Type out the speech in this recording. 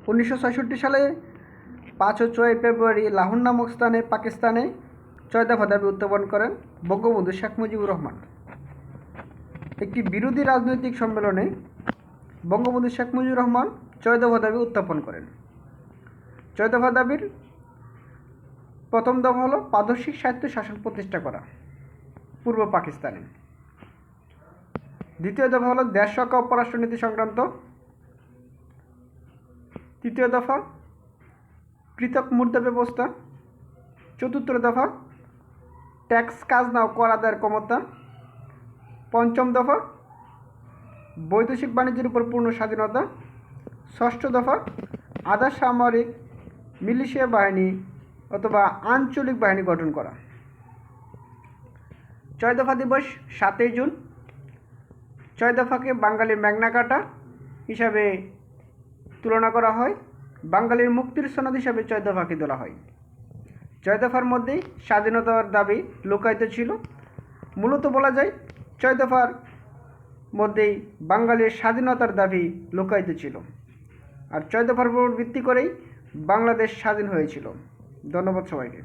1966 সালে 5 ও 6 ফেব্রুয়ারি লাহোর নামক স্থানে পাকিস্তানে 6 দফা দাবি উত্থাপন করেন বঙ্গবন্ধু শেখ মুজিবুর রহমান। একটি বিরোধী রাজনৈতিক সম্মেলনে বঙ্গবন্ধু শেখ মুজিবুর রহমান 6 দফা দাবি উত্থাপন করেন। 6 দফা দাবির প্রথম দফা হলো প্রাদেশিক স্বায়ত্ত শাসন প্রতিষ্ঠা করা পূর্ব পাকিস্তানে। দ্বিতীয় দফা হলো দেশ রক্ষা ও পররাষ্ট্রনীতি সংক্রান্ত। তৃতীয় দফা পৃথক মুদ্রা ব্যবস্থা। চতুর্থ দফা ট্যাক্স খাজনা ও কর আদায়ের ক্ষমতা। পঞ্চম দফা বৈদেশিক বাণিজ্যের উপর পূর্ণ স্বাধীনতা। ষষ্ঠ দফা আধা সামরিক মিলিশিয়া বাহিনী অথবা আঞ্চলিক বাহিনী গঠন করা। 6 দফা দিবস 7 জুন। 6 দফাকে বাঙালির ম্যাগনা কার্টা হিসাবে তুলনা করা হয়। বাঙালির মুক্তির সনদ হিসাবে 6 দফাকে তোলা হয়। 6 দফার মধ্যেই স্বাধীনতার দাবি লুকায়িত ছিল। মূলত বলা যায় 6 দফার মধ্যেই বাঙালির স্বাধীনতার দাবি লুকায়িত ছিল, আর 6 দফার উপর ভিত্তি করেই বাংলাদেশ স্বাধীন হয়েছিল। ধন্যবাদ সবাইকে।